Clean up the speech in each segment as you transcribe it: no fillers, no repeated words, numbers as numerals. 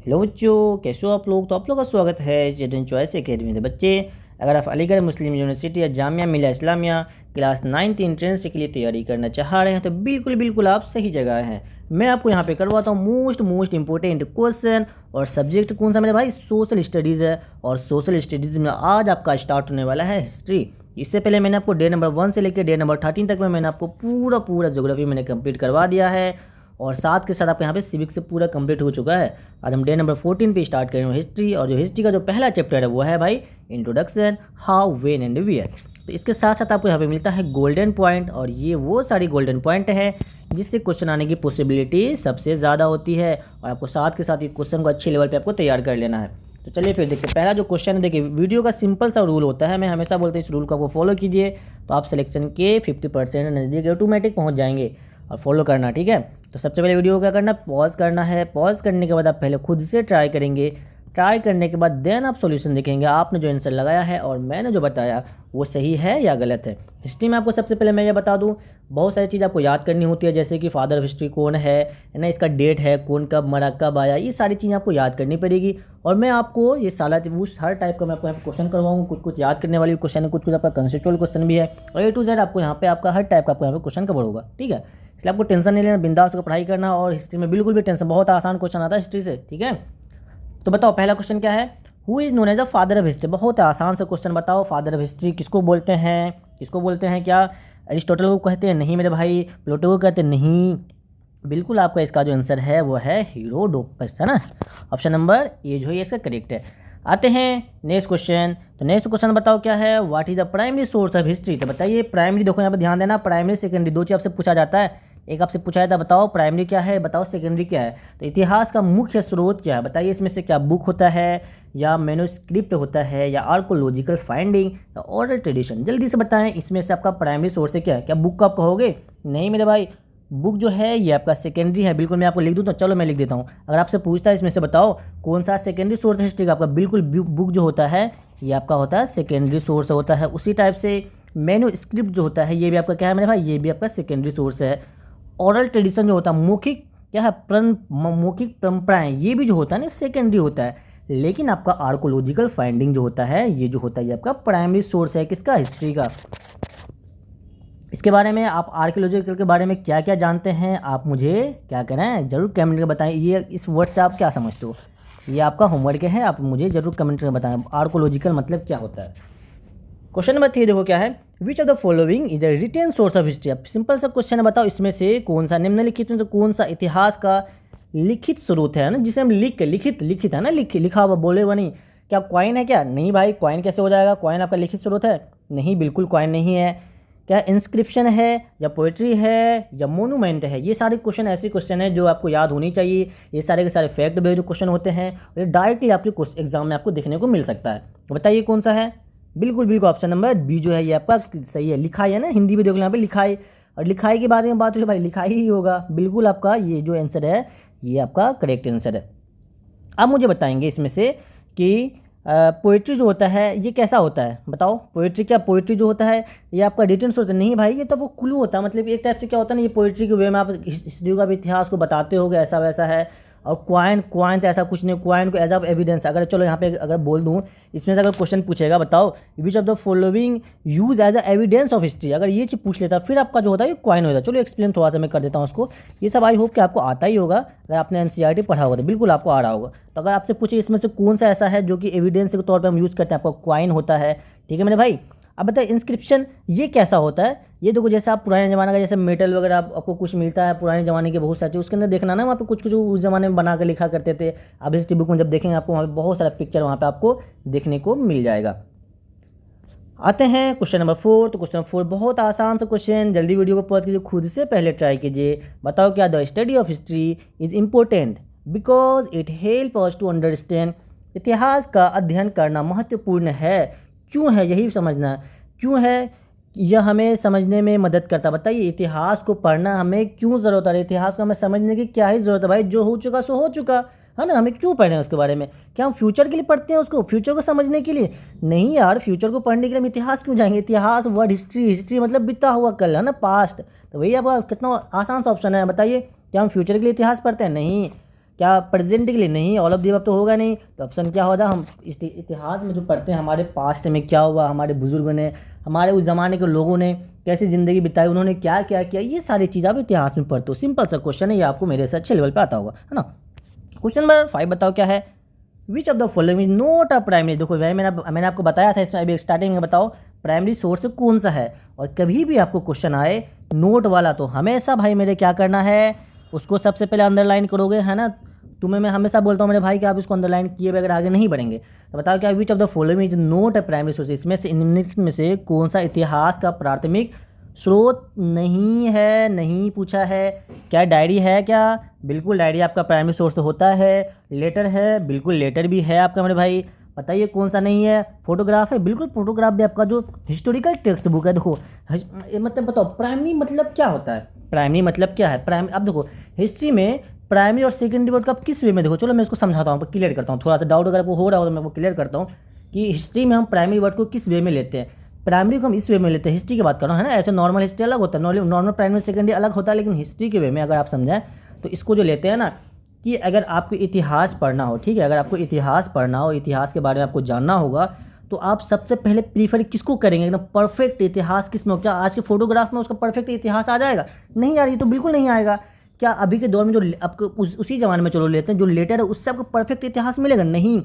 Hello बच्चों, कैसे हो आप लोग। तो आप लोग का स्वागत है चिल्ड्रन चॉइस एकेडमी में। बच्चे, अगर आप अलीगढ़ मुस्लिम यूनिवर्सिटी या Jamia Millia Islamia class 9th entrance के लिए तैयारी करना चाह रहे हैं तो बिल्कुल बिल्कुल आप सही जगह हैं। मैं आपको यहाँ पे करवाता हूँ मोस्ट इंपॉर्टेंट क्वेश्चन। और सब्जेक्ट कौन सा मेरे भाई? सोशल स्टडीज़ है। और सोशल स्टडीज़ में आज आपका स्टार्ट होने वाला है हिस्ट्री। इससे पहले मैंने आपको डे नंबर 1 से लेकर डे नंबर 13 तक में मैंने आपको पूरा ज्योग्राफी मैंने कंप्लीट करवा दिया है। और साथ के साथ आपके यहाँ पे सिविक्स से पूरा कंप्लीट हो चुका है। आज हम डे नंबर 14 पे स्टार्ट करेंगे हिस्ट्री। और जो हिस्ट्री का जो पहला चैप्टर है वो है भाई introduction, how, when and where. तो इसके साथ साथ आपको यहाँ पे मिलता है गोल्डन पॉइंट। और ये वो सारी गोल्डन पॉइंट है जिससे क्वेश्चन आने की पॉसिबिलिटी सबसे ज़्यादा होती है। और आपको साथ के साथ ये क्वेश्चन को अच्छे लेवल पर आपको तैयार कर लेना है। तो चलिए फिर देखते हैं। पहला जो क्वेश्चन है, देखिए वीडियो का सिंपल सा रूल होता है, मैं हमेशा बोलता हूँ इस रूल को आपको फॉलो कीजिए तो आप सिलेक्शन के 50% नज़दीक ऑटोमेटिक पहुँच जाएंगे। और फॉलो करना, ठीक है। तो सबसे पहले वीडियो को क्या करना, पॉज करना है। पॉज करने के बाद आप पहले खुद से ट्राई करेंगे। ट्राई करने के बाद देन आप सॉल्यूशन देखेंगे आपने जो आंसर लगाया है और मैंने जो बताया वो सही है या गलत है। हिस्ट्री में आपको सबसे पहले मैं ये बता दूं, बहुत सारी चीज़ आपको याद करनी होती है, जैसे कि फादर ऑफ हिस्ट्री कौन है ना, इसका डेट है, कौन कब मरा, कब आया, ये सारी चीज़ें आपको याद करनी पड़ेगी। और मैं आपको ये सारा उस हर टाइप का मैं आपको यहाँ पे क्वेश्चन करवाऊंगा। कुछ याद करने वाली क्वेश्चन है, कुछ आपका कंसेप्चुअल क्वेश्चन भी है। और A to Z आपको यहाँ पे आपका हर टाइप का आपको यहाँ पे क्वेश्चन कवर होगा, ठीक है। इसलिए आपको टेंशन नहीं लेना, बिंदास होकर पढ़ाई करना। और हिस्ट्री में बिल्कुल भी टेंशन, बहुत आसान क्वेश्चन आता है हिस्ट्री से, ठीक है। तो बताओ पहला क्वेश्चन क्या है, who is known as the father of history. बहुत आसान से क्वेश्चन बताओ, फादर ऑफ हिस्ट्री किसको बोलते हैं? किसको बोलते हैं? क्या अरिस्टोटल को कहते हैं? नहीं मेरे भाई। प्लेटो को कहते हैं? नहीं। बिल्कुल आपका इसका जो आंसर है वो है हीरोडोटस, है ना। ऑप्शन नंबर ए जो है इसका करेक्ट है। आते हैं नेक्स्ट क्वेश्चन। तो नेक्स्ट क्वेश्चन बताओ क्या है, what is the primary source of history. तो बताइए प्राइमरी, देखो यहाँ पर ध्यान देना, प्राइमरी सेकेंडरी दो चीज़ आपसे पूछा जाता है। एक आपसे पूछा जाता है बताओ प्राइमरी क्या है, बताओ सेकेंडरी क्या है। तो इतिहास का मुख्य स्रोत क्या है बताइए, इसमें से क्या बुक होता है या मैन्युस्क्रिप्ट होता है या आर्कोलॉजिकल फाइंडिंग या ओरल ट्रेडिशन। जल्दी से बताएं इसमें से आपका प्राइमरी सोर्स है क्या है। क्या बुक को आप कहोगे? नहीं मेरे भाई, बुक जो है ये आपका सेकेंडरी है। बिल्कुल मैं आपको लिख दूँ तो चलो मैं लिख देता हूँ। अगर आपसे पूछता है इसमें से बताओ कौन सा सेकेंडरी सोर्स है हिस्ट्री का, आपका बिल्कुल बुक जो होता है ये आपका होता है सेकेंडरी सोर्स होता है। उसी टाइप से मैन्युस्क्रिप्ट जो होता है ये भी आपका क्या है मेरे भाई, ये भी आपका सेकेंडरी सोर्स है। ओरल ट्रेडिशन जो होता है, मौखिक क्या है, मौखिक परंपराएं, ये भी जो होता है ना सेकेंडरी होता है। लेकिन आपका आर्कोलॉजिकल फाइंडिंग जो होता है ये जो होता है ये आपका प्राइमरी सोर्स है किसका, हिस्ट्री का। इसके बारे में आप आर्कियोलॉजिकल के बारे में क्या क्या जानते हैं आप मुझे क्या करें जरूर कमेंट में बताएं। ये इस वर्ड से आप क्या समझते हो, ये आपका होमवर्क है, आप मुझे जरूर कमेंट में बताएं आर्कोलॉजिकल मतलब क्या होता है। क्वेश्चन नंबर 3 देखो क्या है, which of the following is a written source of history. अब सिंपल सा क्वेश्चन है, बताओ इसमें से कौन सा निम्नलिखित में तो कौन सा इतिहास का लिखित स्रोत है ना, जिसे हम लिख के लिखित है ना, लिखा हुआ बोले हुआ नहीं। क्या कॉइन है क्या? नहीं भाई, कॉइन कैसे हो जाएगा, कॉइन आपका लिखित स्रोत है? नहीं, बिल्कुल कॉइन नहीं है। क्या इंस्क्रिप्शन है या पोइट्री है या मोनूमेंट है? ये सारे क्वेश्चन ऐसे क्वेश्चन है जो आपको याद होनी चाहिए। ये सारे के सारे फैक्ट बेस्ड जो क्वेश्चन होते हैं ये डायरेक्टली आपके एग्जाम में आपको देखने को मिल सकता है। तो बताइए कौन सा है? बिल्कुल ऑप्शन नंबर बी जो है ये आपका सही है। लिखाई है ना, हिंदी में देखो यहाँ पे लिखाई, और लिखाई के बारे में बात हो भाई लिखाई ही होगा। बिल्कुल आपका ये जो आंसर है ये आपका करेक्ट आंसर है। अब मुझे बताएंगे इसमें से कि पोइट्री जो होता है ये कैसा होता है, बताओ पोइट्री क्या, पोइट्री जो होता है ये आपका रिटन सोर्स नहीं भाई, ये तो वो क्लू होता है। मतलब एक टाइप से क्या होता है ना, ये पोइट्री के वे में आप हिस्ट्री का भी इतिहास को बताते होगे ऐसा वैसा है। और क्वाइन तो ऐसा कुछ नहीं, क्वाइन को एज ऑफ एविडेंस, अगर चलो यहाँ पे अगर बोल दूँ इसमें से अगर क्वेश्चन पूछेगा बताओ which of the following use as a evidence of history, अगर ये चीज़ पूछ लेता फिर आपका जो होता है ये क्वाइन होता है। चलो एक्सप्लेन थोड़ा सा मैं कर देता हूँ उसको। ये सब आई होप कि आपको आता ही होगा, अगर आपने एनसीईआरटी पढ़ा होगा तो बिल्कुल आपको आ रहा होगा। तो अगर आपसे पूछे इसमें से कौन सा ऐसा है जो कि एविडेंस के तौर पर हम यूज़ करते हैं, आपका क्वाइन होता है, ठीक है मेरे भाई। अब बताइए इंस्क्रिप्शन ये कैसा होता है। ये देखो जैसे आप पुराने ज़माने का जैसे मेटल वगैरह आपको कुछ मिलता है पुराने ज़माने के बहुत सारे, उसके अंदर देखना ना वहाँ पे कुछ उस ज़माने में बना कर लिखा करते थे। आप हिस्ट्री बुक में जब देखेंगे आपको वहाँ पे बहुत सारा पिक्चर वहाँ पे आपको देखने को मिल जाएगा। आते हैं क्वेश्चन नंबर 4। तो क्वेश्चन नंबर 4 बहुत आसान सा क्वेश्चन, जल्दी वीडियो को पॉज कीजिए, खुद से पहले ट्राई कीजिए। बताओ क्या the study of history is important because it help us to understand. इतिहास का अध्ययन करना महत्वपूर्ण है, क्यों है यही समझना, क्यों है यह हमें समझने में मदद करता। बताइए इतिहास को पढ़ना हमें क्यों ज़रूरत है, इतिहास को हमें समझने की क्या ही ज़रूरत है भाई, जो हो चुका सो हो चुका है ना, हमें क्यों पढ़ना है उसके बारे में। क्या हम फ्यूचर के लिए पढ़ते हैं उसको, फ्यूचर को समझने के लिए? नहीं यार, फ्यूचर को पढ़ने के लिए हम इतिहास क्यों जाएंगे। इतिहास वर्ड हिस्ट्री मतलब बीता हुआ कल है ना, पास्ट। तो वही अब कितना आसान सा ऑप्शन है, बताइए क्या हम फ्यूचर के लिए इतिहास पढ़ते हैं? नहीं। क्या प्रेजेंट के लिए? नहीं, ऑल ऑफ दी अबव तो होगा नहीं। तो ऑप्शन क्या होगा? हम इतिहास में जो पढ़ते हैं हमारे पास्ट में क्या हुआ, हमारे बुजुर्गों ने, हमारे उस ज़माने के लोगों ने कैसी ज़िंदगी बिताई, उन्होंने क्या क्या किया, ये सारी चीज़ आप इतिहास में पढ़ते हो। सिंपल सा क्वेश्चन है, ये आपको मेरे से अच्छे लेवल पर आता होगा, है ना। क्वेश्चन नंबर 5 बताओ क्या है? Which of the following is not a primary. देखो भाई मैंने आपको बताया था इसमें अभी स्टार्टिंग में, बताओ प्राइमरी सोर्स कौन सा है। और कभी भी आपको क्वेश्चन आए नोट वाला तो हमेशा भाई मेरे क्या करना है, उसको सबसे पहले अंडरलाइन करोगे, है ना। तुम्हें मैं हमेशा बोलता हूँ मेरे भाई कि आप इसको अंडरलाइन किए बगैर आगे नहीं बढ़ेंगे। तो बताओ क्या विच of the following is not a primary source, इसमें से निम्नलिखित में से कौन सा इतिहास का प्राथमिक स्रोत नहीं है? नहीं पूछा है। क्या डायरी है? क्या बिल्कुल डायरी आपका प्राइमरी सोर्स होता है। लेटर है? बिल्कुल लेटर भी है आपका मेरे भाई। बताइए कौन सा नहीं है? फोटोग्राफ है? बिल्कुल फोटोग्राफ भी आपका जो हिस्टोरिकल टेक्स्ट बुक है। देखो मतलब बताओ प्राइमरी मतलब क्या होता है? प्राइमरी मतलब क्या है? प्राइमरी अब देखो हिस्ट्री में प्राइमरी और सेकेंडरी वर्ड का किस वे में, देखो चलो मैं इसको समझाता हूँ, क्लियर करता हूँ। थोड़ा सा डाउट अगर आपको हो रहा हो तो मैं आपको क्लियर करता हूँ कि हिस्ट्री में हम प्राइमरी वर्ड को किस वे में लेते हैं। प्राइमरी को हम इस वे में लेते हैं, हिस्ट्री की बात कर रहा हूँ, है ना। ऐसे नॉर्मल हिस्ट्री अलग होता है, नॉर्मल प्राइमरी सेकेंडरी अलग होता है, लेकिन हिस्ट्री के वे में अगर आप समझें तो इसको जो लेते हैं ना, कि अगर आपको इतिहास पढ़ना हो, ठीक है, अगर आपको इतिहास पढ़ना हो, इतिहास के बारे में आपको जानना होगा, तो आप सबसे पहले प्रीफर किसको करेंगे? एकदम परफेक्ट इतिहास किसमें हो? क्या आज के फोटोग्राफ में उसका परफेक्ट इतिहास आ जाएगा? नहीं यार, ये तो बिल्कुल नहीं आएगा। क्या अभी के दौर में जो आपको उसी ज़माने में चलो लेते हैं जो लेटर है, उससे आपको परफेक्ट इतिहास मिलेगा? नहीं।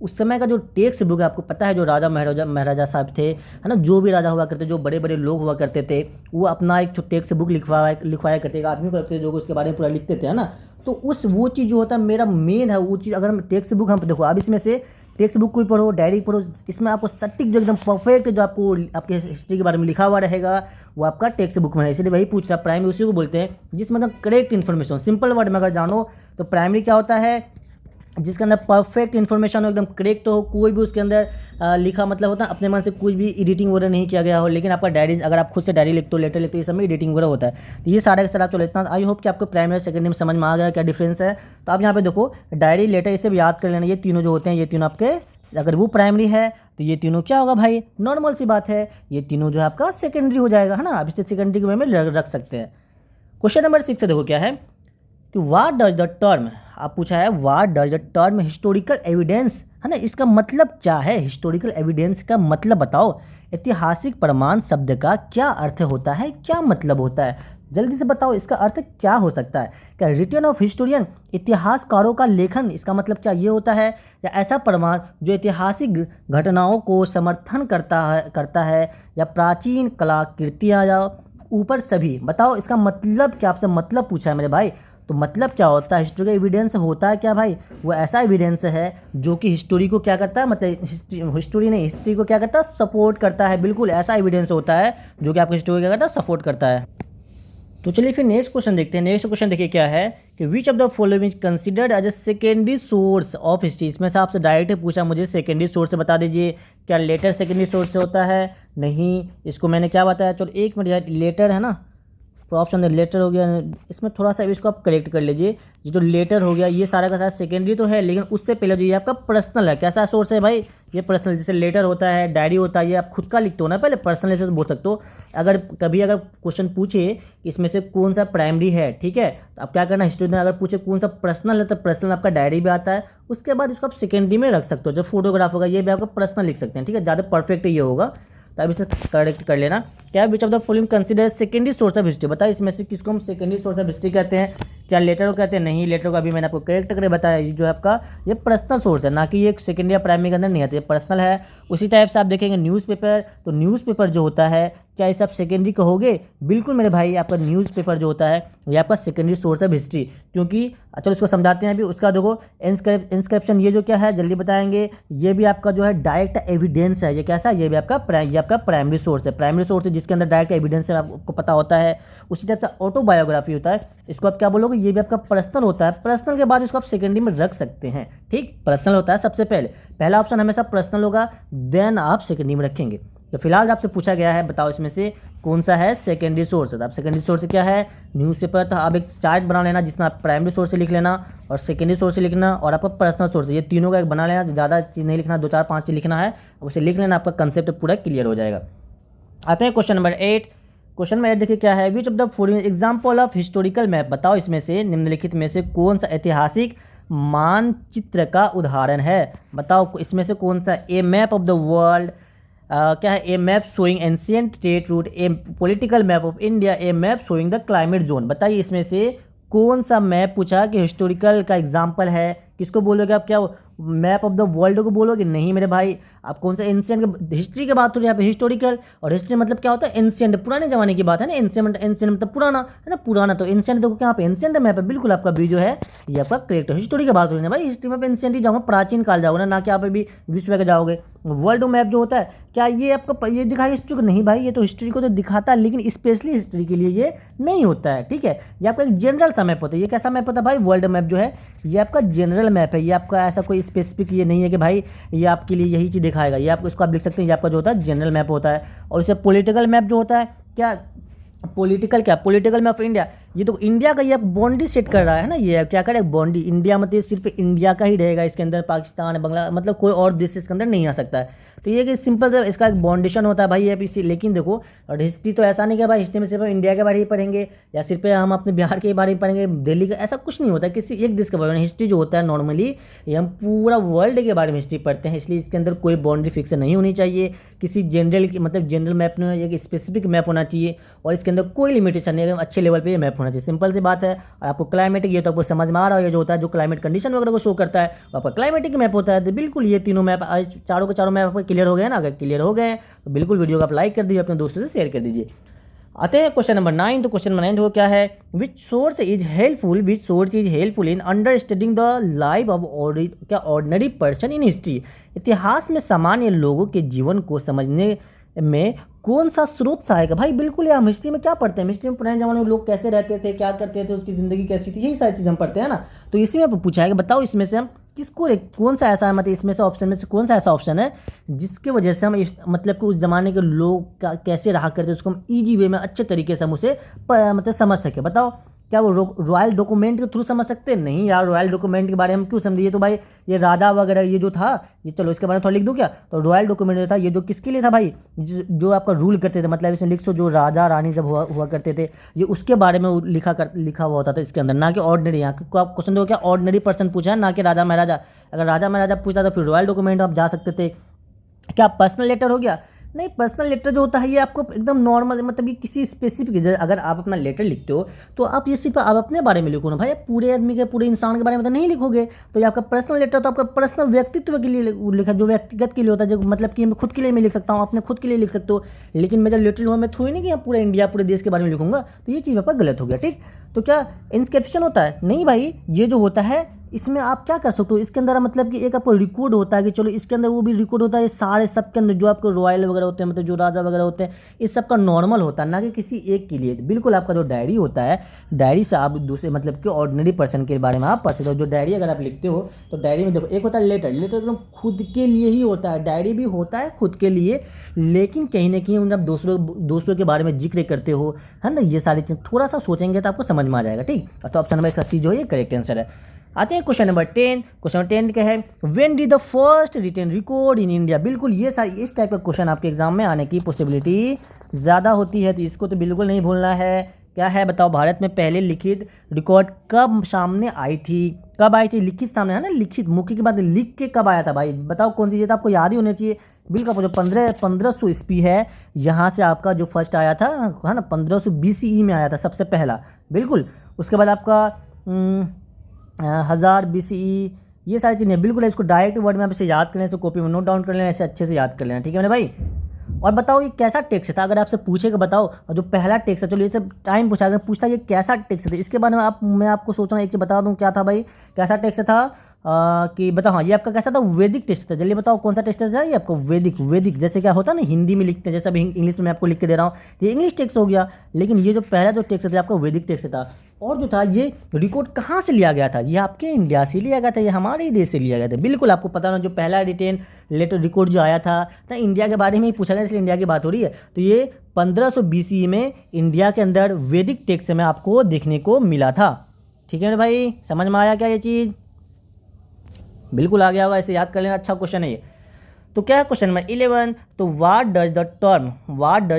उस समय का जो टेक्स्ट बुक है, आपको पता है जो राजा महाराजा साहब थे, है ना, जो भी राजा हुआ करते, जो बड़े बड़े लोग हुआ करते थे, वो अपना एक टेक्स्ट बुक लिखवाया करते, एक आदमी को रखते थे जो उसके बारे में पूरा लिखते थे, है ना। तो वो चीज़ जो होता है मेरा मेन है, वो चीज़ अगर हम टेक्स्ट बुक हम देखो, अब इसमें से टेक्स्ट बुक कोई पढ़ो, डायरी पढ़ो, इसमें आपको सटीक जो एकदम परफेक्ट जो आपको आपके हिस्ट्री के बारे में लिखा हुआ रहेगा वो आपका टेक्स्ट बुक में है। इसलिए वही पूछ रहा, प्राइमरी उसी को बोलते हैं जिसमें मतलब करेक्ट इन्फॉर्मेशन, सिंपल वर्ड में अगर जानो तो प्राइमरी क्या होता है? जिसके अंदर परफेक्ट इन्फॉर्मेशन हो, एकदम करेक्ट हो, कोई भी उसके अंदर लिखा मतलब होता है अपने मन से कुछ भी एडिटिंग वगैरह नहीं किया गया हो। लेकिन आपका डायरी अगर आप खुद से डायरी लिखते हो, लेटर लिखते हो, ये सब में एडिटिंग वगैरह होता है। तो ये सारा का सारा चलो इतना, आई होप कि आपको प्राइमरी सेकेंडरी में समझ में आ गया क्या डिफरेंस है। तो आप यहाँ पे देखो डायरी, लेटर, इसे भी याद कर लेना, ये तीनों जो होते हैं ये तीनों आपके, अगर वो प्राइमरी है तो ये तीनों क्या होगा भाई? नॉर्मल सी बात है, ये तीनों जो है आपका सेकेंडरी हो जाएगा, है ना। आप इसे सेकेंडरी के वे में रख सकते हैं। क्वेश्चन नंबर 6 से देखो क्या है कि व्हाट डज द टर्म, आप पूछा है what does the term historical evidence, है ना, इसका मतलब क्या है? हिस्टोरिकल एविडेंस का मतलब बताओ। ऐतिहासिक प्रमाण शब्द का क्या अर्थ होता है, क्या मतलब होता है? जल्दी से बताओ इसका अर्थ क्या हो सकता है। क्या रिटर्न ऑफ हिस्टोरियन, इतिहासकारों का लेखन, इसका मतलब क्या ये होता है? या ऐसा प्रमाण जो ऐतिहासिक घटनाओं को समर्थन करता है या प्राचीन कलाकृतियाँ या ऊपर सभी, बताओ इसका मतलब क्या? आपसे मतलब पूछा है मेरे भाई, तो मतलब क्या होता है? हिस्टोरिकल एविडेंस होता है क्या भाई? वो ऐसा एविडेंस है जो कि हिस्टोरी को क्या करता है, मतलब हिस्ट्री को क्या करता है? सपोर्ट करता है। बिल्कुल ऐसा एविडेंस होता है जो कि आपको हिस्टोरी क्या करता है? सपोर्ट करता है। तो चलिए फिर नेक्स्ट क्वेश्चन देखते हैं। नेक्स्ट क्वेश्चन देखिए क्या है कि which of the following is considered as a secondary source of history. इसमें से आपसे डायरेक्ट पूछा मुझे सेकेंडरी सोर्स से बता दीजिए। क्या लेटर सेकेंडरी सोर्स से होता है? नहीं, इसको मैंने क्या बताया, चलो एक मिनट, लेटर है ना, तो ऑप्शन है लेटर हो गया। इसमें थोड़ा सा इसको आप करेक्ट कर लीजिए, ये जो लेटर हो गया ये सारा का सारा सेकेंडरी तो है, लेकिन उससे पहले जो ये आपका पर्सनल है, कैसा सोर्स है भाई? ये पर्सनल, जैसे लेटर होता है, डायरी होता है, ये आप खुद का लिखते हो ना, पहले पर्सनल से बोल सकते हो। अगर कभी अगर क्वेश्चन पूछे इसमें से कौन सा प्राइमरी है, ठीक है, तो आप क्या करना, हिस्टोरी में अगर पूछे कौन सा पर्सनल है तो पर्सनल आपका डायरी भी आता है। उसके बाद इसको आप सेकेंडरी में रख सकते हो। जो फोटोग्राफ होगा ये भी आपका पर्सनल लिख सकते हैं, ठीक है, ज़्यादा परफेक्ट ये होगा। तो अब इसे करेक्ट कर लेना। क्या विच of the following consider secondary source of history, बताइए इसमें से किसको हम सेकेंडरी सोर्स ऑफ हिस्ट्री कहते हैं? क्या लेटर को कहते हैं? नहीं, लेटर को अभी मैंने आपको करेक्ट करके बताया, ये जो है आपका ये पर्सनल सोर्स है, ना कि ये सेकेंडरी या प्राइमरी के अंदर नहीं आते, ये पर्सनल है। उसी टाइप से आप देखेंगे न्यूज़पेपर, तो न्यूज़पेपर जो होता है क्या इसे आप सेकेंडरी कहोगे? बिल्कुल मेरे भाई, आपका न्यूज़पेपर जो होता है ये आपका सेकेंडरी सोर्स ऑफ हिस्ट्री, क्योंकि चलो इसको समझाते हैं अभी। उसका देखो इंस्क्रिप्शन, ये जो क्या है जल्दी बताएंगे, ये भी आपका जो है डायरेक्ट एविडेंस है। ये कैसा है? ये भी आपका प्राइमरी सोर्स है। प्राइमरी सोर्स है जिसके अंदर डायरेक्ट एविडेंस है, आपको पता होता है। उसी टाइप से ऑटोबायोग्राफी होता है, इसको आप क्या बोलोगे? ये भी आपका पर्सनल होता है। पर्सनल के बाद इसको आप सेकेंडरी में रख सकते हैं, ठीक। पर्सनल होता है सबसे पहले, पहला ऑप्शन हमेशा पर्सनल होगा, देन आप सेकेंडरी में रखेंगे। तो फिलहाल आपसे पूछा गया है बताओ इसमें से कौन सा है सेकेंडरी सोर्स है। तो आप सेकेंडरी सोर्स क्या है? न्यूज़पेपर। तो आप एक चार्ट बना लेना जिसमें आप प्राइमरी सोर्स से लिख लेना और सेकेंडरी सोर्स से लिखना और आपका पर्सनल सोर्स, ये तीनों का एक बना लेना। ज़्यादा चीज़ नहीं लिखना, 2 4 5 चीज़ लिखना है, उसे लिख लेना, आपका कंसेप्ट पूरा क्लियर हो जाएगा। आते हैं क्वेश्चन नंबर 8। क्वेश्चन नंबर 8 देखिए क्या है, which of the following example of historical map, बताओ इसमें से निम्नलिखित में से कौन सा ऐतिहासिक मानचित्र का उदाहरण है? बताओ इसमें से कौन सा? A map of the world, क्या है? A map showing ancient trade route, a political map of India, a map showing the climate zone. बताइए इसमें से कौन सा मैप पूछा कि हिस्टोरिकल का एग्जाम्पल है? किसको बोलोगे आप? क्या मैप ऑफ द वर्ल्ड को बोलोगे? नहीं मेरे भाई, आप कौन सा एंशियंट, हिस्ट्री की बात हो रही है यहाँ पे। हिस्टोरिकल और हिस्ट्री मतलब क्या होता है? एंशियंट, पुराने जमाने की बात है ना। एंशियंट, एंशियंट मतलब पुराना है ना, पुराना। तो एंशियंट देखो क्या यहाँ पे एंशियंट मैप है, बिल्कुल आपका बी जो है ये आपका करेक्ट है। हिस्टोरी की बात हो रही है भाई, हिस्ट्री में एंशियंट ही जाओगे, प्राचीन काल जाओगे ना कि आप अभी विश्व का जाओगे। वर्ल्ड मैप जो होता है क्या ये आपको ये दिखाएगा हिस्ट्री को? नहीं भाई, ये तो हिस्ट्री को तो दिखाता है, लेकिन स्पेशली हिस्ट्री के लिए ये नहीं होता है, ठीक है। ये आपका एक जनरल सा मैप होता है। ये कैसा मैप होता है भाई? वर्ल्ड मैप जो है ये आपका जनरल मैप है। ये आपका ऐसा कोई स्पेसिफिक ये नहीं है कि भाई ये आपके लिए यही चीज़ दिखाएगा। ये आपको, इसको आप लिख सकते हैं, ये आपका जो होता है जनरल मैप होता है। और इसे पॉलिटिकल मैप जो होता है, क्या पॉलिटिकल, क्या पॉलिटिकल मैप ऑफ इंडिया, ये तो इंडिया का ये बाउंड्री सेट कर रहा है ना। ये क्या करेगा? बाउंड्री इंडिया, मतलब सिर्फ इंडिया का ही रहेगा, इसके अंदर पाकिस्तान, बांग्ला, मतलब कोई और देश इसके अंदर नहीं आ सकता है। तो ये कि सिंपल इसका एक बाउंडेशन होता है भाई ये पीसी। लेकिन देखो, और हिस्ट्री तो ऐसा नहीं कि भाई हिस्ट्री में सिर्फ इंडिया के बारे में पढ़ेंगे या सिर्फ हम अपने बिहार के बारे में पढ़ेंगे, दिल्ली का, ऐसा कुछ नहीं होता है किसी एक देश के बारे में। हिस्ट्री जो होता है नॉर्मली ये हम पूरा वर्ल्ड के बारे में हिस्ट्री पढ़ते हैं, इसलिए इसके अंदर कोई बाउंड्री फिक्स नहीं होनी चाहिए किसी जनरल की, मतलब जनरल मैप में एक स्पेसिफिक मैप होना चाहिए और इसके अंदर कोई लिमिटेशन नहीं है, अच्छे लेवल पे ये मैप होना चाहिए। सिंपल सी बात है। और आपको क्लाइमेटिक, ये तो आपको समझ में आ रहा है, ये जो होता है जो क्लाइमेट कंडीशन वगैरह को शो करता है वो आपका क्लाइमेटिक मैप होता है। तो बिल्कुल ये तीनों मैप आज चारों के चारों मैप आपको क्लियर हो गए ना? अगर क्लियर हो गए तो बिल्कुल वीडियो को आप लाइक कर दीजिए, अपने दोस्तों से शेयर कर दीजिए। आते हैं क्वेश्चन नंबर 9। तो क्वेश्चन नंबर 9 देखो क्या है? Which source is helpful in understanding the life of क्या ऑर्डिनरी पर्सन इन हिस्ट्री। इतिहास में सामान्य लोगों के जीवन को समझने में कौन सा स्रोत सहायक है? भाई बिल्कुल, हम हिस्ट्री में क्या पढ़ते हैं? हिस्ट्री में पुराने जमाने में लोग कैसे रहते थे, क्या करते थे, उसकी ज़िंदगी कैसी थी, यही सारी चीज़ हम पढ़ते हैं ना। तो इसी में पूछा है कि बताओ इसमें से हम किसको, कौन सा ऐसा है, मतलब इसमें से ऑप्शन में से कौन सा ऐसा ऑप्शन है जिसके वजह से हम मतलब कि उस ज़माने के लोग कैसे रहा करते उसको हम ईजी वे में अच्छे तरीके से हम उसे मतलब समझ सके। बताओ क्या वो रॉयल डॉक्यूमेंट के थ्रू समझ सकते हैं? नहीं यार, रॉयल डॉक्यूमेंट के बारे में हम क्यों समझिए? तो भाई ये राजा वगैरह ये जो था, ये चलो इसके बारे में थोड़ा लिख दूँ क्या? तो रॉयल डॉक्यूमेंट जो था ये जो किसके लिए था भाई? जो आपका रूल करते थे, मतलब इसमें लिख सो जो राजा रानी जब हुआ करते थे, ये उसके बारे में लिखा हुआ होता था इसके अंदर, ना कि ऑर्डिनरी। यहाँ को आप क्वेश्चन देखो क्या ऑर्डिनरी पर्सन पूछा है, ना कि राजा महाराजा। अगर राजा महाराजा पूछता तो फिर रॉयल डॉक्यूमेंट आप जा सकते थे। क्या पर्सनल लेटर हो गया? नहीं, पर्सनल लेटर जो होता है ये आपको एकदम नॉर्मल, मतलब ये किसी स्पेसिफिक, अगर आप अपना लेटर लिखते हो तो आप ये सिर्फ आप अपने बारे में लिखो ना भाई, आप पूरे आदमी के, पूरे इंसान के बारे में तो नहीं लिखोगे। तो ये आपका पर्सनल लेटर तो आपका पर्सनल व्यक्तित्व के लिए लिखा, जो व्यक्तिगत के लिए होता है, जो मतलब कि मैं खुद के लिए मैं लिख सकता हूँ, अपने खुद के लिए लिख सकते हो। लेकिन मैं जब लेटर हुआ मैं थोड़ी नहीं कि आप पूरे इंडिया, पूरे देश के बारे में लिखूंगा, तो ये चीज़ आपका गलत हो गया, ठीक। तो क्या इंस्क्रिप्शन होता है? नहीं भाई, ये जो होता है इसमें आप क्या कर सकते हो, इसके अंदर मतलब कि एक आपको रिकॉर्ड होता है कि चलो इसके अंदर वो भी रिकॉर्ड होता है सारे सब के अंदर, जो आपको रॉयल वगैरह होते हैं, मतलब जो राजा वगैरह होते हैं, इस सब का नॉर्मल होता है, ना कि किसी एक के लिए। बिल्कुल आपका जो डायरी होता है, डायरी से आप दूसरे मतलब कि ऑर्डिनरी पर्सन के बारे में आप पढ़ सकते हो। जो डायरी अगर आप लिखते हो तो डायरी में देखो एक होता है लेटर, लेटर एकदम खुद के लिए ही होता है, डायरी भी होता है खुद के लिए, लेकिन कहीं ना कहीं आप दूसरों के बारे में जिक्र करते हो, है ना। ये सारी चीज़ थोड़ा सा सोचेंगे तो आपको समझ में आ जाएगा, ठीक। तो ऑप्शन नंबर इसका सी जो है ये करेक्ट आंसर है। आते हैं क्वेश्चन नंबर 10। क्वेश्चन नंबर 10 क्या है? When did the first written record in India. बिल्कुल ये सारी इस टाइप का क्वेश्चन आपके एग्जाम में आने की पॉसिबिलिटी ज़्यादा होती है, तो इसको तो बिल्कुल नहीं भूलना है। क्या है बताओ? भारत में पहले लिखित रिकॉर्ड कब सामने आई थी? कब आई थी लिखित सामने, है ना। लिखित मुख्य के बाद लिख के कब आया था भाई? बताओ कौन सी चीज़, आपको याद ही होना चाहिए। बिल्कुल जो 1500 ईस्वी है, यहाँ से आपका जो फर्स्ट आया था, है ना, 1500 BCE में आया था सबसे पहला। बिल्कुल उसके बाद आपका 1000 BCE, ये सारी चीज़ें बिल्कुल इसको डायरेक्ट वर्ड में आप इसे याद करें, इसे कॉपी में नोट डाउन कर लेना, ऐसे अच्छे से याद कर लेना, ठीक है मेरे भाई। और बताओ ये कैसा टेक्स्ट था? अगर आपसे पूछेगा बताओ, और जो पहला टेक्स्ट है, चलो ये सब टाइम पूछता ये कैसा टेक्स्ट था, इसके बारे में मैं आपको सोच रहा हूँ, एक चीज़ बता दूँ क्या था भाई, कैसा टेक्स्ट था कि बताओ। हाँ, ये आपका कैसा था? वैदिक टेक्स्ट था। जल्दी बताओ कौन सा टेक्स्ट था ये आपको? वैदिक जैसे क्या होता है ना हिंदी में लिखते हैं, जैसे अभी इंग्लिश में मैं आपको लिख के दे रहा हूँ, ये इंग्लिश टेक्स्ट हो गया। लेकिन ये जो पहला जो टेक्स्ट था आपका वैदिक टेक्स्ट था। और जो था ये रिकॉर्ड कहाँ से लिया गया था? ये आपके इंडिया से लिया गया था, ये हमारे ही देश से लिया गया था। बिल्कुल आपको पता ना, जो पहला रिटेन लेटर रिकॉर्ड जो आया था तो इंडिया के बारे में ही पूछा गया, इसलिए इंडिया की बात हो रही है। तो ये 1500 BCE में इंडिया के अंदर वैदिक टेक्स्ट में आपको देखने को मिला था, ठीक है भाई। समझ में आया क्या ये चीज़? बिल्कुल आ गया होगा, ऐसे याद कर लेना, अच्छा क्वेश्चन है ये। तो क्या है क्वेश्चन नंबर 11, तो what does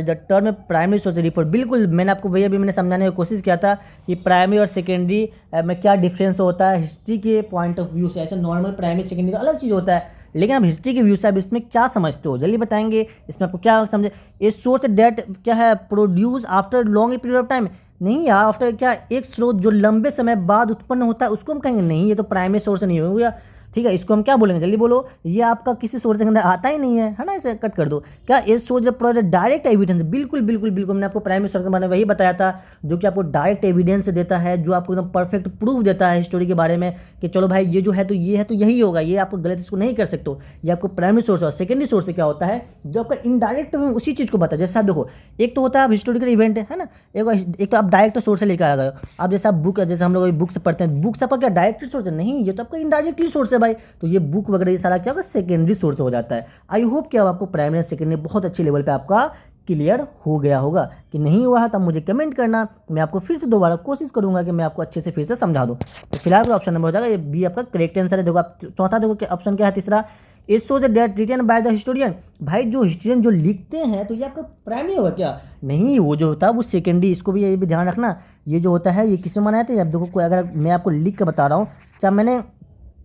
the term primary source refer. बिल्कुल मैंने आपको वही अभी मैंने समझाने की कोशिश किया था कि प्राइमरी और सेकेंडरी में क्या डिफरेंस होता है हिस्ट्री के पॉइंट ऑफ व्यू से। ऐसे नॉर्मल प्राइमरी सेकेंडरी तो अलग चीज़ होता है, लेकिन आप हिस्ट्री के व्यू से आप इसमें क्या समझते हो जल्दी बताएंगे, इसमें आपको क्या समझे। ए सोर्स डेट क्या है, produce after long period of time. नहीं यार, आफ्टर क्या, एक स्रोत जो लंबे समय बाद उत्पन्न होता है उसको हम कहेंगे नहीं, ये तो प्राइमरी सोर्स नहीं हो गया। ठीक है, इसको हम क्या बोलेंगे जल्दी बोलो, ये आपका किसी सोर्स के अंदर आता ही नहीं है ना, इसे कट कर दो। क्या ये सोर्स प्रोवाइड डायरेक्ट एविडेंस, बिल्कुल बिल्कुल बिल्कुल मैंने आपको प्राइमरी सोर्स के बारे में वही बताया था, जो कि आपको डायरेक्ट एविडेंस देता है, जो आपको एकदम परफेक्ट प्रूफ देता है हिस्टोरी के बारे में कि चलो भाई ये जो है तो ये है तो यही होगा, ये आपको गलत इसको नहीं कर सकते हो। ये आपको प्राइमरी सोर्स और सेकेंडरी सोर्स से क्या होता है, जो आपका इनडायरेक्ट उसी चीज़ को बताया। जैसे आप देखो, एक तो होता है आप हिस्टोरिकल इवेंट है ना, एक तो आप डायरेक्ट सोर्स से लेकर आ गए। आप जैसे आप बुक, जैसे हम लोग बुक से पढ़ते हैं, बुक से आपका क्या डायरेक्ट सोर्स है, नहीं, ये तो आपका इनडायरेक्टली सोर्स है भाई। तो ये बुक वगैरह ये सारा क्या होगा, सेकेंडरी सोर्स हो जाता है। आई होप कि अब आपको प्राइमरी और सेकेंडरी बहुत अच्छे लेवल पे आपका क्लियर हो गया होगा। कि नहीं हुआ है तब मुझे कमेंट करना, मैं आपको फिर से दोबारा कोशिश करूंगा कि मैं आपको अच्छे से फिर से समझा दूं। तो फिलहाल ऑप्शन नंबर हो जाएगा ये बी आपका करेक्ट आंसर है। देखो आप चौथा देखो ऑप्शन क्या है, तीसरा, it shows that written by the historian. भाई जो हिस्टोरियन जो लिखते हैं तो ये आपका प्राइमरी होगा क्या, नहीं, वो जो होता है वो सेकेंडरी। इसको भी ये भी ध्यान रखना, ये जो होता है ये किसमें मनाए थे। अब देखो कोई अगर मैं आपको लिख के बता रहा हूँ, चाहे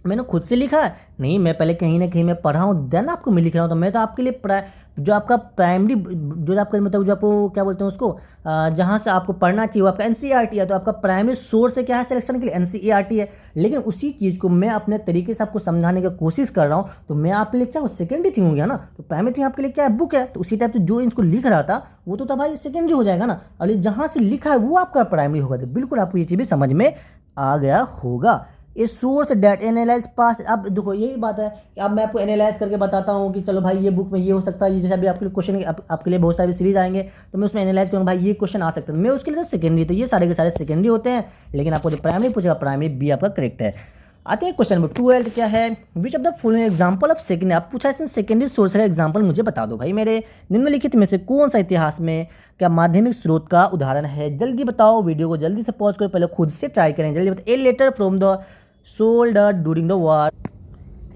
मैंने खुद से लिखा है, नहीं, मैं पहले कहीं ना कहीं मैं पढ़ा हूँ देन आपको मैं लिख रहा हूँ। तो मैं तो आपके लिए जो आपका प्राइमरी, जो आपका मतलब जो आपको क्या बोलते हैं उसको, जहाँ से आपको पढ़ना चाहिए वो आपका एनसीईआरटी है। तो आपका प्राइमरी सोर्स है क्या है सिलेक्शन के लिए, एनसीईआरटी है। लेकिन उसी चीज़ को मैं अपने तरीके से आपको समझाने की कोशिश कर रहा हूँ, तो मैं आपके लिए क्या सेकेंडरी थिंग हो गया ना। तो प्राइमरी थिंग आपके लिए क्या है, बुक है। तो उसी टाइप से जो इसको लिख रहा था वो तो था भाई सेकेंडरी हो जाएगा ना, और जहाँ से लिखा है वो आपका प्राइमरी होगा। तो बिल्कुल आपको ये चीज़ भी समझ में आ गया होगा। A source that analyse past. अब देखो यही बात है कि अब मैं आपको एनालाइज करके बताता हूँ कि चलो भाई ये बुक में ये हो सकता है, ये जैसे अभी आपके लिए क्वेश्चन आपके लिए बहुत सारे सीरीज आएंगे तो मैं उसमें एनालाइज करूँगा भाई ये क्वेश्चन आ सकता है, मैं उसके लिए सेकेंडरी। तो ये सारे के सारे सेकेंडरी होते हैं, लेकिन आपको जो प्राइमरी पूछेगा प्राइमरी बी आपका करेक्ट है। आते हैं क्वेश्चन नंबर 12 क्या है, which of the following example of secondary. आप पूछा इसमें सेकेंडरी सोर्स का एग्जांपल मुझे बता दो भाई, मेरे निम्नलिखित में से कौन सा इतिहास में क्या माध्यमिक स्रोत का उदाहरण है, जल्दी बताओ। वीडियो को जल्दी से पॉज करो, पहले खुद से ट्राई करें, जल्दी बताओ। A letter from the soldier during the war,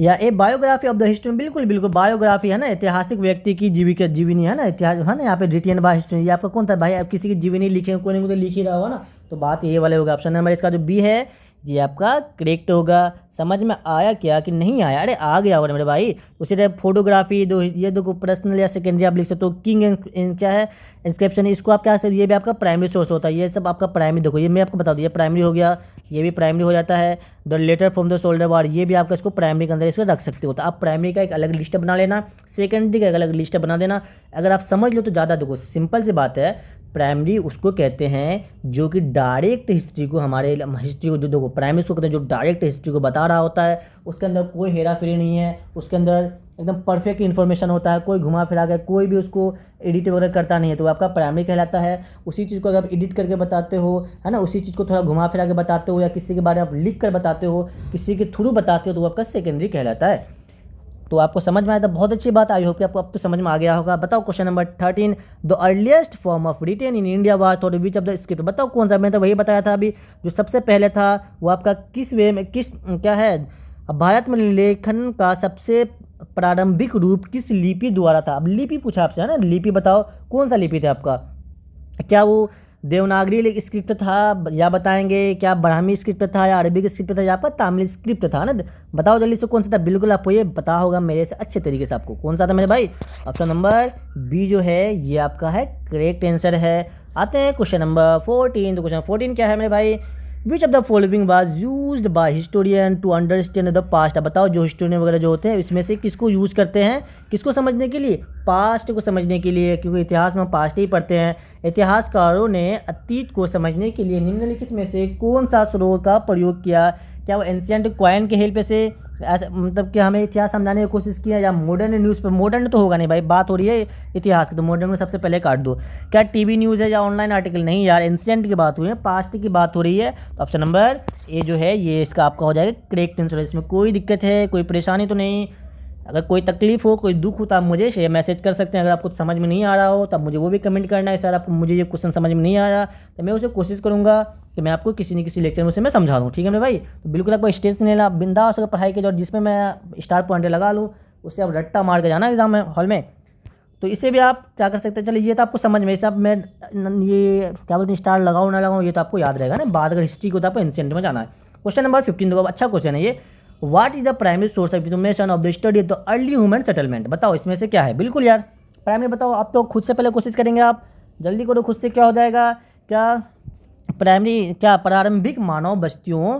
या a biography of the history. बिल्कुल बिल्कुल बायोग्राफी है ना, ऐतिहासिक व्यक्ति की जीविका जीवनी है ना, इतिहास है ना, यहाँ पे रिटेन बाय हिस्ट्री। ये आपका कौन था भाई, आप किसी की जीवनी लिखे, कोई ना कोई लिख ही रहा होगा ना, तो बात ये वाले होगा। ऑप्शन नंबर इसका जो बी है ये आपका करेक्ट होगा। समझ में आया क्या कि नहीं आया, अरे आ गया होगा मेरे भाई। उसी तरह फोटोग्राफी दो, ये देखो पर्सनल या सेकेंडरी आप लिख सकते हो। किंग क्या है इंस्क्रिप्शन, इसको आप क्या, ये भी आपका प्राइमरी सोर्स होता है। ये सब आपका प्राइमरी, देखो ये मैं आपको बता दूँ, ये प्राइमरी हो गया, ये भी प्राइमरी हो जाता है। The letter from the soldier war, ये भी आपका इसको प्राइमरी के अंदर इसको रख सकते हो। तो आप प्राइमरी का एक अलग लिस्ट बना लेना, सेकेंडरी का एक अलग लिस्ट बना देना। अगर आप समझ लो तो ज़्यादा, देखो सिंपल सी बात है, प्राइमरी उसको कहते हैं जो कि डायरेक्ट हिस्ट्री को, हमारे हिस्ट्री को जो देखो प्राइमरी उसको कहते हैं जो डायरेक्ट हिस्ट्री को बता रहा होता है, उसके अंदर कोई हेरा फेरी नहीं है, उसके अंदर एकदम परफेक्ट इन्फॉर्मेशन होता है, कोई घुमा फिरा के कोई भी उसको एडिट वगैरह करता नहीं है, तो आपका प्राइमरी कहलाता है। उसी चीज़ को अगर आप एडिट करके बताते हो है ना, उसी चीज़ को थोड़ा घुमा फिरा के बताते हो, या किसी के बारे में आप लिख कर बताते हो, किसी के थ्रू बताते हो, तो वो आपका सेकेंडरी कहलाता है। तो आपको समझ में आया था, बहुत अच्छी बात। आई होप कि आपको अब तो समझ में आ गया होगा। बताओ question number 13, the earliest form of written in India was thought which of the script. बताओ कौन सा, मैंने तो वही बताया था अभी, जो सबसे पहले था वो आपका किस वे में, किस क्या है, भारत में लेखन का सबसे प्रारंभिक रूप किस लिपि द्वारा था। अब लिपि पूछा आपसे है ना, लिपि बताओ कौन सा लिपि था आपका, क्या वो देवनागरी स्क्रिप्ट था या बताएंगे, क्या ब्राह्मी स्क्रिप्ट था या अरबिक स्क्रिप्ट था या आपका तमिल स्क्रिप्ट था ना, बताओ जल्दी से कौन सा था। बिल्कुल आपको ये पता होगा मेरे से अच्छे तरीके से, आपको कौन सा था मेरे भाई। ऑप्शन नंबर बी जो है ये आपका है करेक्ट आंसर है। आते हैं क्वेश्चन नंबर 14। तो क्वेश्चन 14 क्या है मेरे भाई, which of the following was used by historian to understand the past. अब बताओ जो हिस्टोरियन वगैरह जो होते हैं इसमें से किसको यूज़ करते हैं, किसको समझने के लिए, पास्ट को समझने के लिए, क्योंकि इतिहास में हम पास्ट ही पढ़ते हैं। इतिहासकारों ने अतीत को समझने के लिए निम्नलिखित में से कौन सा स्रोत का प्रयोग किया, क्या वो एंशिएंट कॉइन के हेल्प से ऐसा, मतलब कि हमें इतिहास समझाने की कोशिश किया, या मॉडर्न न्यूज़ पर, मॉडर्न तो होगा नहीं भाई, बात हो रही है इतिहास की, तो मॉडर्न में सबसे पहले काट दो। क्या टीवी न्यूज़ है या ऑनलाइन आर्टिकल, नहीं यार, एंशिएंट की बात हो रही है, पास्ट की बात हो रही है। तो ऑप्शन नंबर ए जो है ये इसका आपका हो जाएगा करेक्ट आंसर। इसमें कोई दिक्कत है, कोई परेशानी तो नहीं। अगर कोई तकलीफ हो, कोई दुख हो तो आप मुझे शेयर मैसेज कर सकते हैं। अगर आपको समझ में नहीं आ रहा हो तो आप मुझे वो भी कमेंट करना है, सर आपको मुझे ये क्वेश्चन समझ में नहीं आया, तो मैं उसे कोशिश करूँगा कि मैं आपको किसी न किसी लेक्चर में उसे मैं समझा दूँ, ठीक है मेरे भाई। तो बिल्कुल आपको स्टेज से लेना, बिंदास होकर पढ़ाई के, और जिसमें मैं स्टार पॉइंट लगा लूँ उससे आप रट्टा मार के जाना एग्जाम में हॉल में। तो इसे भी आप क्या कर सकते हैं, चलिए ये तो आपको समझ में, इसे आप मैं ये क्या बोलते हैं स्टार लगाऊँ ना लगाऊँ ये तो आपको याद रहेगा ना, बाद अगर हिस्ट्री को तो आपको एंशिएंट में जाना है। क्वेश्चन नंबर 15 देखो, अच्छा क्वेश्चन है ये। What is the primary source of information of the study of the early human settlement. बताओ इसमें से क्या है। बिल्कुल यार प्राइमरी बताओ, आप तो खुद से पहले कोशिश करेंगे, आप जल्दी करो खुद से, क्या हो जाएगा, क्या प्राइमरी क्या प्रारंभिक मानव बस्तियों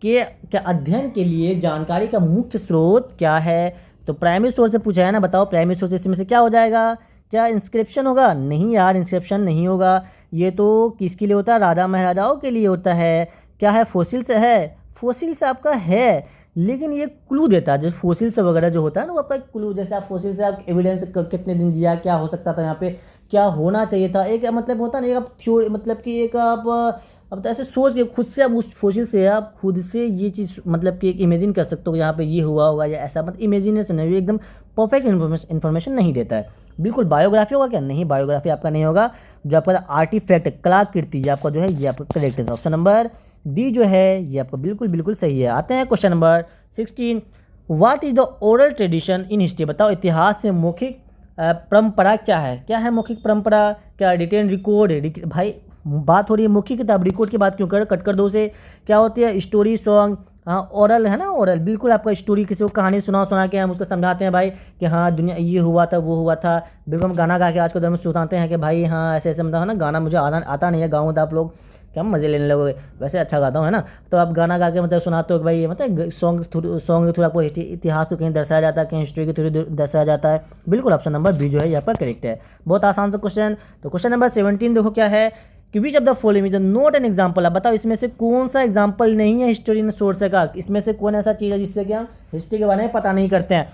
के क्या अध्ययन के लिए जानकारी का मुख्य स्रोत क्या है। तो प्राइमरी सोर्स से पूछा है ना, बताओ प्राइमरी सोर्स इसमें से क्या हो जाएगा, क्या इंस्क्रिप्शन होगा। नहीं यार इंस्क्रिप्शन नहीं होगा, ये तो किसके लिए होता है, राजा महाराजाओं के लिए होता है। क्या है, फोसिल्स है, फोसिल्स आपका है, लेकिन ये क्लू देता है, जैसे फोसिल्स वगैरह जो होता है ना वो आपका क्लू, जैसे आप फोसिल्स से आप एविडेंस कितने दिन जिया, क्या हो सकता था यहाँ पे, क्या होना चाहिए था, एक मतलब होता है ना, एक आप थ्योरी मतलब कि एक आप अब तो ऐसे सोच के खुद से आप उस फोसिल से आप खुद से ये चीज़ मतलब कि एक इमेजिन कर सकते हो यहाँ पे ये हुआ होगा या ऐसा, मतलब इमेजिनेशन है, ये एकदम परफेक्ट इन्फॉर्मेशन नहीं देता है। बिल्कुल बायोग्राफी होगा क्या, नहीं बायोग्राफी आपका नहीं होगा। जो आपका आर्टिफैक्ट कलाकृति ये आपका जो है ये आपका करेक्ट है। ऑप्शन नंबर डी जो है ये आपका बिल्कुल बिल्कुल सही है। आते हैं question number 16। What is the oral tradition in history. बताओ इतिहास में मौखिक परंपरा क्या है, क्या है मौखिक परंपरा, क्या रिटेन रिकॉर्ड। भाई बात हो रही है मौखिक किताब, रिकॉर्ड की बात क्यों कर, कट कर दो से। क्या होती है, स्टोरी सॉन्ग, हाँ ओरल है ना, ओरल बिल्कुल आपका स्टोरी, किसी को कहानी सुना के हम उसको समझाते हैं भाई कि हाँ दुनिया ये हुआ था वो हुआ था। बिल्कुल हम गाना गा के आज के दौर में सुनाते हैं कि भाई हाँ ऐसे ऐसे, मतलब है ना, गाना मुझे आता नहीं है, गाँव में आप लोग क्या मज़े लेने लगोगे, वैसे अच्छा गाता हूँ है ना। तो आप गाना गा के मतलब सुनाते हो कि भाई ये मतलब सॉन्ग के थ्रू आपको इतिहास को कहीं दर्शाया जाता है, कहीं हिस्ट्री के थ्रू दर्शाया जाता है। बिल्कुल ऑप्शन नंबर बी जो है यहाँ पर करेक्ट है। बहुत आसान सा क्वेश्चन। तो क्वेश्चन नंबर 17 देखो क्या है कि which of the following is not an example. अब बताओ इसमें से कौन सा एग्जाम्पल नहीं है हिस्टोरियन सोर्स का, इसमें से कौन ऐसा चीज़ है जिससे कि हम हिस्ट्री के बारे में पता नहीं करते हैं।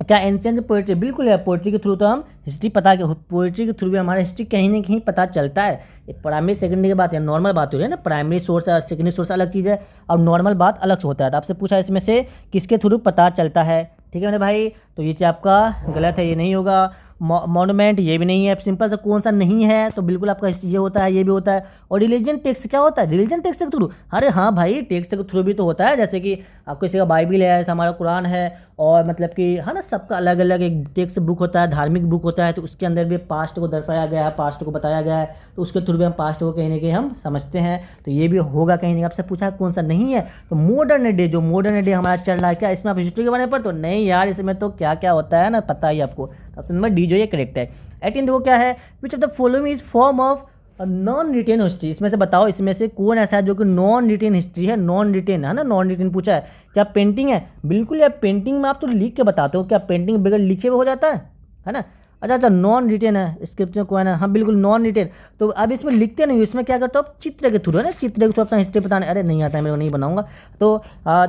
क्या एंशिएंट पोइट्री, बिल्कुल है, पोइट्री के थ्रू तो हम हिस्ट्री पता, पोइट्री के थ्रू भी हमारा हिस्ट्री कहीं ना कहीं पता चलता है। प्राइमरी सेकेंडरी की बात है, नॉर्मल बात हो रही है ना, प्राइमरी सोर्स और सेकेंडरी सोर्स अलग चीज़ है और नॉर्मल बात अलग होता है। तो आपसे पूछा इसमें से किसके थ्रू पता चलता है, ठीक है मेरे भाई। तो ये चीज़ आपका गलत है, ये नहीं होगा। मॉन्यूमेंट ये भी नहीं है, सिंपल सा कौन सा नहीं है, तो बिल्कुल आपका ये होता है, ये भी होता है। और रिलीजन टेक्स्ट क्या होता है, रिलीजन टेक्स्ट के थ्रू, अरे हाँ भाई टेक्स्ट के थ्रू भी तो होता है, जैसे कि आपको किसी का बाइबिल है, हमारा कुरान है, और मतलब कि है ना सबका अलग अलग एक टेक्स्ट बुक होता है, धार्मिक बुक होता है, तो उसके अंदर भी पास्ट को दर्शाया गया है, पास्ट को बताया गया है, तो उसके थ्रू भी हम पास्ट को कहीं ना कहीं हम समझते हैं। तो ये भी होगा कहीं ना कहीं। आपसे पूछा कौन सा नहीं है, तो मॉडर्न डे, जो मॉडर्न डे हमारा चल रहा है, क्या इसमें आप हिस्ट्री के बारे में पढ़ते हो, नहीं यार इसमें तो क्या क्या होता है ना पता ही आपको। ऑप्शन नंबर डी जो ये करेक्ट है। 18 देखो क्या है, which of the following is form of non written history. इसमें से बताओ इसमें से कौन ऐसा है जो कि नॉन रिटेन हिस्ट्री है, नॉन रिटेन है ना, नॉन रिटेन पूछा है। क्या पेंटिंग है, बिल्कुल यार पेंटिंग में आप तो लिख के बताते हो, क्या पेंटिंग बगैर लिखे हुए हो जाता है ना। अच्छा नॉन रिटेन है स्क्रिप्ट में कोई ना, हाँ बिल्कुल नॉन रिटेन। तो अब इसमें लिखते नहीं, इसमें क्या करते हो आप चित्र के थ्रू है ना, चित्र के थ्रू अपना हिस्ट्री बताने, अरे नहीं आता है मेरे को नहीं बनाऊंगा। तो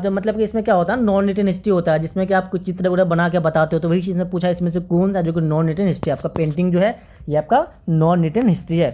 मतलब कि इसमें क्या होता है, नॉन रिटेन हिस्ट्री होता है जिसमें कि आप कुछ चित्र वगैरह बना के बताते हो। तो वही चीज़ में पूछा इसमें से कौन सा जो कि नॉन रिटेन हिस्ट्री, आपका पेंटिंग जो है ये आपका नॉन रिटेन हिस्ट्री है।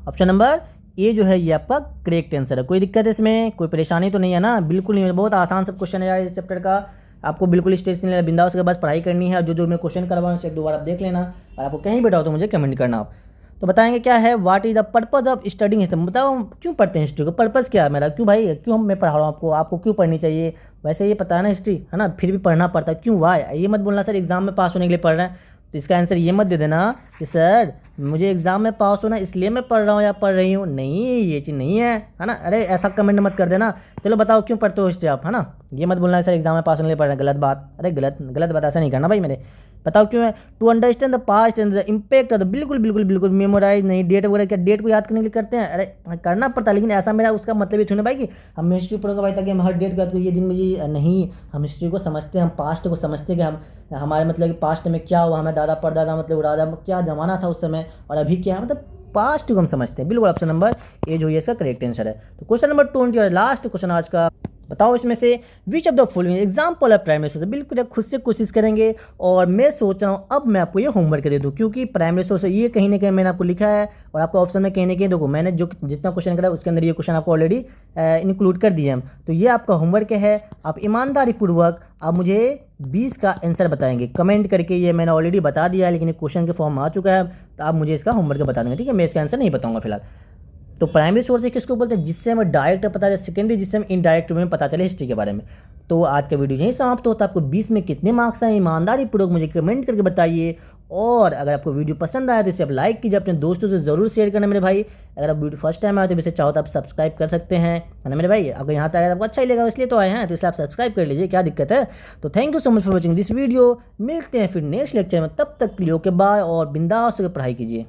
ऑप्शन नंबर ए जो है ये आपका करेक्ट आंसर है। कोई दिक्कत है इसमें, कोई परेशानी तो नहीं है ना, बिल्कुल नहीं है, बहुत आसान सब क्वेश्चन है यार इस चैप्टर का। आपको बिल्कुल स्टेज नहीं लेना, बिंदास के बस पढ़ाई करनी है, जो जो मैं क्वेश्चन करवाऊँ उसे एक दो बार आप देख लेना, और आपको कहीं बैठा हो तो मुझे कमेंट करना आप। तो बताएंगे क्या है, what is the purpose of studying history. बताओ क्यों पढ़ते हैं हिस्ट्री को, पर्पज़ क्या है मेरा, क्यों भाई क्यों मैं पढ़ा रहा हूँ आपको, आपको क्यों पढ़नी चाहिए। वैसे ये पता है ना हिस्ट्री है ना, फिर भी पढ़ना पड़ता है, क्यों वाई। ये मत बोलना सर एग्जाम में पास होने के लिए पढ़ रहे हैं, तो इसका आंसर ये मत दे देना कि सर मुझे एग्जाम में पास होना इसलिए मैं पढ़ रहा हूँ या पढ़ रही हूँ, नहीं ये चीज़ नहीं है ना। अरे ऐसा कमेंट मत कर देना। चलो बताओ क्यों पढ़ते हो हिस्ट्री आप, है ना। ये मत बोलना सर एग्जाम में पास होने के लिए पढ़ रहे हैं, गलत बात, अरे गलत बात ऐसा नहीं करना भाई मेरे। बताओ क्यों है, to understand the past and the impact of the, बिल्कुल बिल्कुल बिल्कुल मेमोराइज नहीं, डेट वगैरह क्या डेट को याद करने के लिए करते हैं, अरे करना पड़ता है, लेकिन ऐसा मेरा उसका मतलब ये थोड़ा भाई कि हम हिस्ट्री पढ़ेंगे भाई ताकि हम हर डेट को याद करें, ये दिन में ये नहीं, हम हिस्ट्री को समझते हैं, हम पास्ट को समझते हैं कि हम हमारे मतलब कि पास्ट में क्या हुआ, हमारे दादा परदादा मतलब राजा क्या जमाना था उस समय और अभी क्या है, मतलब पास्ट को हम समझते हैं। बिल्कुल ऑप्शन नंबर ए जो है इसका करेक्ट आंसर है। तो क्वेश्चन नंबर 20 और लास्ट क्वेश्चन आज का, बताओ इसमें से विच of the following example of primary source. बिल्कुल खुद से कोशिश करेंगे, और मैं सोच रहा हूँ अब मैं आपको ये होमवर्क दे दूँ, क्योंकि प्राइमरी सोर्स ये कहीं ना कहीं मैंने आपको लिखा है, और आपको ऑप्शन में कहीं ना कहीं देखो मैंने जो जितना क्वेश्चन करा उसके अंदर ये क्वेश्चन आपको ऑलरेडी इंक्लूड कर दिए हम। तो ये आपका होमवर्क है, आप ईमानदारी पूर्वक आप मुझे 20 का आंसर बताएंगे कमेंट करके। ये मैंने ऑलरेडी बता दिया है, लेकिन क्वेश्चन के फॉर्म में आ चुका है, तो आप मुझे इसका होमवर्क बता देंगे, ठीक है। मैं इसका आंसर नहीं बताऊँगा फिलहाल। तो प्राइमरी सोर्स किसको बोलते हैं, जिससे हमें डायरेक्ट पता चले, सेकेंडरी जिससे हमें इनडायरेक्ट में पता चले हिस्ट्री के बारे में। तो आज का वीडियो यहीं समाप्त होता है। आपको 20 में कितने मार्क्स आए ईमानदारी पूर्वक मुझे कमेंट करके बताइए। और अगर आपको वीडियो पसंद आया तो इसे आप लाइक कीजिए, अपने दोस्तों से ज़रूर शेयर करना मेरे भाई। अगर आप वीडियो फर्स्ट टाइम आए तो इसे चाहो तो आप सब्सक्राइब कर सकते हैं, है ना मेरे भाई। अगर यहाँ तक अगर आपको अच्छा ही लगा इसलिए तो आए हैं, तो इसलिए आप सब्सक्राइब कर लीजिए, क्या दिक्कत है। तो thank you so much for watching this video. मिलते हैं फिर नेक्स्ट लेक्चर में, तब तक के लिए ओके बाय, और बिंदास होकर पढ़ाई कीजिए।